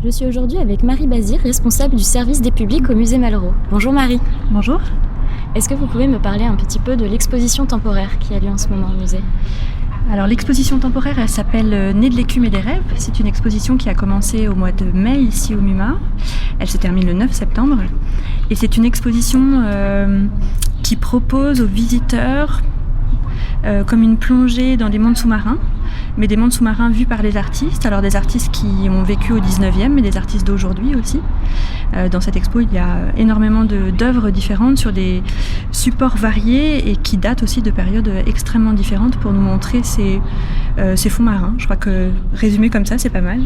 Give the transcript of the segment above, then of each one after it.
Je suis aujourd'hui avec Marie Bazir, responsable du service des publics au musée Malraux. Bonjour Marie. Bonjour. Est-ce que vous pouvez me parler un petit peu de l'exposition temporaire qui a lieu en ce moment au musée ? Alors l'exposition temporaire, elle s'appelle Né de l'écume et des rêves. C'est une exposition qui a commencé au mois de mai ici au MUMA. Elle se termine le 9 septembre. Et c'est une exposition qui propose aux visiteurs comme une plongée dans des mondes sous-marins, mais des mondes sous-marins vus par les artistes. Alors des artistes qui ont vécu au 19e, mais des artistes d'aujourd'hui aussi. Dans cette expo, il y a énormément d'œuvres différentes sur des supports variés et qui datent aussi de périodes extrêmement différentes pour nous montrer ces fonds marins. Je crois que résumé comme ça, c'est pas mal.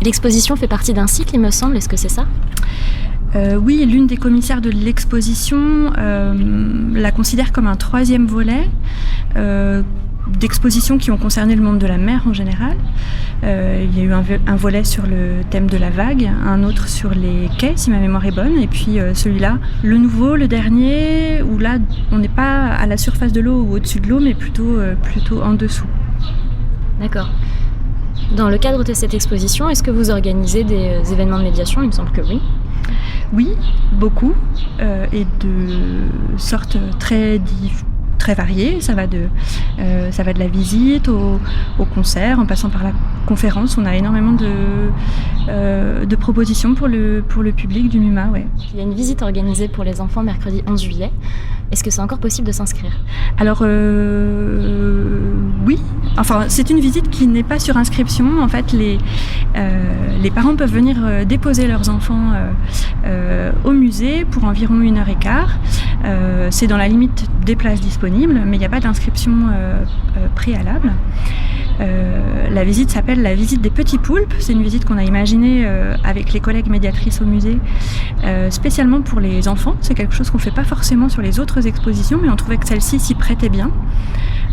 L'exposition fait partie d'un cycle, il me semble. Est-ce que c'est ça ? Oui, l'une des commissaires de l'exposition la considère comme un troisième volet d'expositions qui ont concerné le monde de la mer en général. Il y a eu un volet sur le thème de la vague, un autre sur les quais, si ma mémoire est bonne, et puis celui-là, le nouveau, le dernier, où là, on n'est pas à la surface de l'eau ou au-dessus de l'eau, mais plutôt en dessous. D'accord. Dans le cadre de cette exposition, est-ce que vous organisez des événements de médiation ? Il me semble que oui. Oui, beaucoup, et de sortes très variées. Ça va de la visite au concert, en passant par la conférence. On a énormément de propositions pour le public du MUMA. Ouais. Il y a une visite organisée pour les enfants mercredi 11 juillet. Est-ce que c'est encore possible de s'inscrire ? Alors oui, enfin c'est une visite qui n'est pas sur inscription. En fait, les parents peuvent venir déposer leurs enfants au musée pour environ 1h15. C'est dans la limite des places disponibles, mais il n'y a pas d'inscription préalable. La visite s'appelle la visite des petits poulpes. C'est une visite qu'on a imaginée avec les collègues médiatrices au musée, spécialement pour les enfants. C'est quelque chose qu'on ne fait pas forcément sur les autres expositions, mais on trouvait que celle-ci s'y prêtait bien.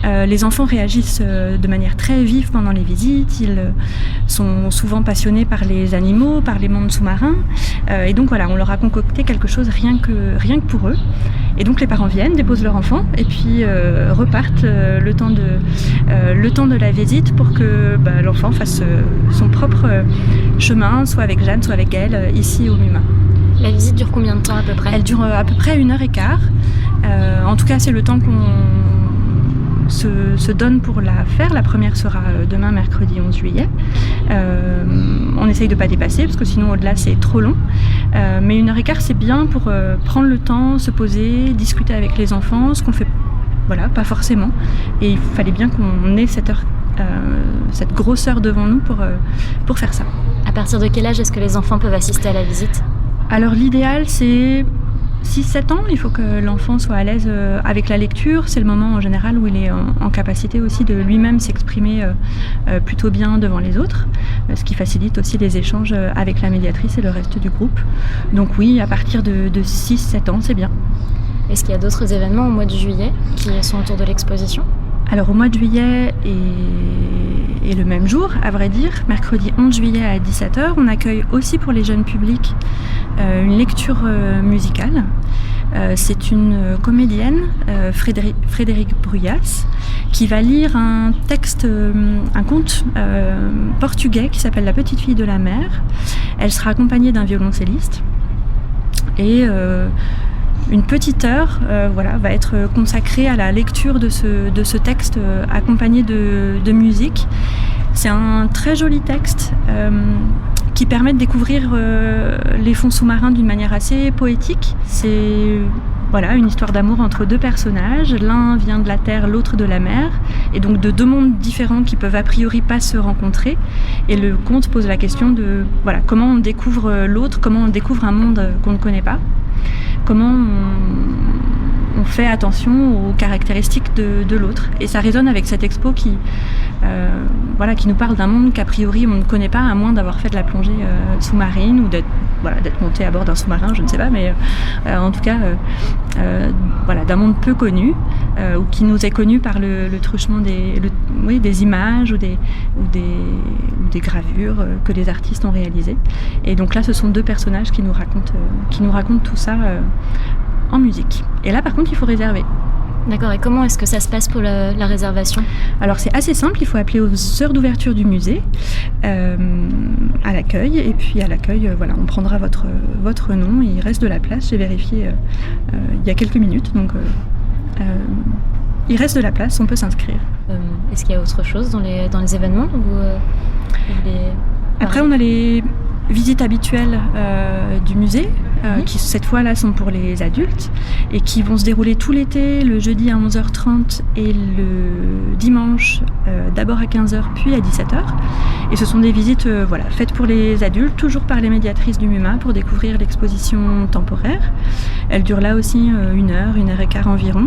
Les enfants réagissent de manière très vive pendant les visites. Ils sont souvent passionnés par les animaux, par les mondes sous-marins. Et donc voilà, on leur a concocté quelque chose rien que pour eux. Et donc les parents viennent, déposent leur enfant et puis repartent le temps de la visite pour que l'enfant fasse son propre chemin, soit avec Jeanne, soit avec elle, ici au MUMA. La visite dure combien de temps à peu près ? Elle dure à peu près 1h15. En tout cas, c'est le temps qu'on se donne pour la faire. La première sera demain, mercredi 11 juillet. On essaye de ne pas dépasser, parce que sinon, au-delà, c'est trop long. Mais 1h15, c'est bien pour prendre le temps, se poser, discuter avec les enfants, ce qu'on fait pas forcément. Et il fallait bien qu'on ait cette grosse heure devant nous pour faire ça. À partir de quel âge est-ce que les enfants peuvent assister à la visite ? Alors l'idéal, c'est 6-7 ans. Il faut que l'enfant soit à l'aise avec la lecture. C'est le moment en général où il est en capacité aussi de lui-même s'exprimer plutôt bien devant les autres, ce qui facilite aussi les échanges avec la médiatrice et le reste du groupe. Donc oui, à partir de 6-7 ans, c'est bien. Est-ce qu'il y a d'autres événements au mois de juillet qui sont autour de l'exposition ? Alors au mois de juillet et le même jour, à vrai dire, mercredi 11 juillet à 17h, on accueille aussi pour les jeunes publics une lecture musicale. C'est une comédienne, Frédéric Bruyas, qui va lire un texte, un conte portugais qui s'appelle La petite fille de la mer. Elle sera accompagnée d'un violoncelliste et une petite heure va être consacrée à la lecture de ce texte accompagné de musique. C'est un très joli texte qui permet de découvrir les fonds sous-marins d'une manière assez poétique. C'est une histoire d'amour entre deux personnages. L'un vient de la terre, l'autre de la mer, et donc de deux mondes différents qui peuvent a priori pas se rencontrer. Et le conte pose la question de comment on découvre l'autre, comment on découvre un monde qu'on ne connaît pas. Comment on fait attention aux caractéristiques de l'autre. Et ça résonne avec cette expo qui nous parle d'un monde qu'a priori on ne connaît pas, à moins d'avoir fait de la plongée sous-marine ou d'être monté à bord d'un sous-marin, je ne sais pas, mais en tout cas d'un monde peu connu ou qui nous est connu par le truchement des images ou des gravures que les artistes ont réalisées. Et donc là, ce sont deux personnages qui nous racontent tout ça en musique. Et là, par contre, il faut réserver. D'accord, et comment est-ce que ça se passe pour la réservation ? Alors c'est assez simple, il faut appeler aux heures d'ouverture du musée. à l'accueil. Et puis à l'accueil, voilà, on prendra votre nom et il reste de la place. J'ai vérifié il y a quelques minutes, donc il reste de la place, on peut s'inscrire. Est-ce qu'il y a autre chose dans les événements Après, on a les visites habituelles du musée, qui cette fois-là sont pour les adultes et qui vont se dérouler tout l'été, le jeudi à 11h30 et le dimanche d'abord à 15h puis à 17h. Et ce sont des visites faites pour les adultes, toujours par les médiatrices du MUMA pour découvrir l'exposition temporaire. Elle dure là aussi 1 heure, 1 heure et quart environ.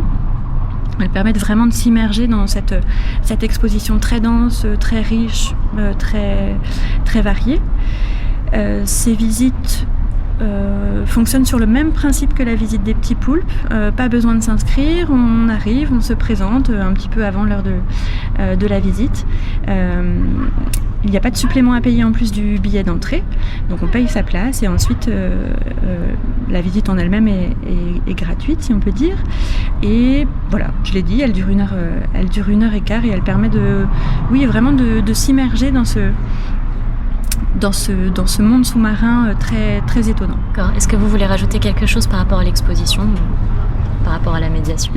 Elles permettent vraiment de s'immerger dans cette exposition très dense, très riche, très, très variée. Ces visites fonctionnent sur le même principe que la visite des petits poulpes. Pas besoin de s'inscrire, on arrive, on se présente un petit peu avant l'heure de la visite. Il n'y a pas de supplément à payer en plus du billet d'entrée, donc on paye sa place et ensuite la visite en elle-même est gratuite, si on peut dire. Et voilà, je l'ai dit, elle dure 1 heure et quart et elle permet vraiment de s'immerger dans ce monde sous-marin très, très étonnant. D'accord. Est-ce que vous voulez rajouter quelque chose par rapport à l'exposition ou par rapport à la médiation ?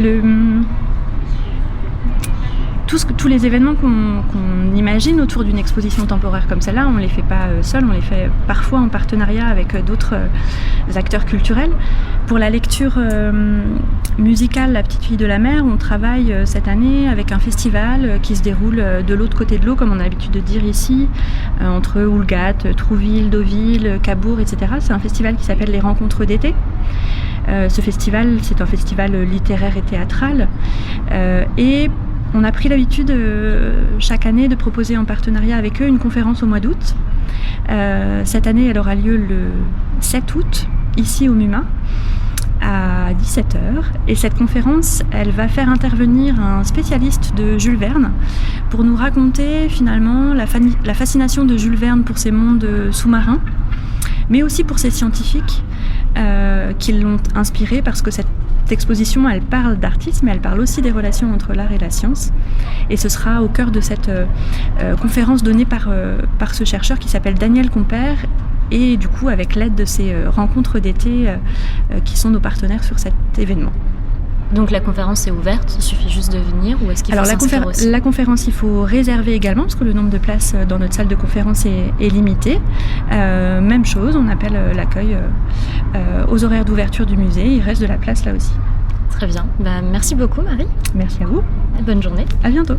Tous les événements qu'on imagine autour d'une exposition temporaire comme celle-là, on ne les fait pas seuls, on les fait parfois en partenariat avec d'autres acteurs culturels. Pour la lecture musicale La Petite Fille de la Mer, on travaille cette année avec un festival qui se déroule de l'autre côté de l'eau, comme on a l'habitude de dire ici, entre Houlgat, Trouville, Deauville, Cabourg, etc. C'est un festival qui s'appelle les Rencontres d'été. Ce festival, c'est un festival littéraire et théâtral. Et on a pris l'habitude chaque année de proposer en partenariat avec eux une conférence au mois d'août. Cette année, elle aura lieu le 7 août, ici au MUMA, à 17h. Et cette conférence, elle va faire intervenir un spécialiste de Jules Verne pour nous raconter finalement la fascination de Jules Verne pour ces mondes sous-marins, mais aussi pour ces scientifiques qui l'ont inspiré, parce que cette exposition, elle parle d'artisme, mais elle parle aussi des relations entre l'art et la science. Et ce sera au cœur de cette conférence donnée par ce chercheur qui s'appelle Daniel Compère, et du coup avec l'aide de ces rencontres d'été qui sont nos partenaires sur cet événement. Donc la conférence est ouverte, il suffit juste de venir, ou est-ce qu'il faut s'inscrire aussi ? La conférence, il faut réserver également, parce que le nombre de places dans notre salle de conférence est limité. Même chose, on appelle l'accueil aux horaires d'ouverture du musée, il reste de la place là aussi. Très bien, merci beaucoup Marie. Merci à vous. Et bonne journée. À bientôt.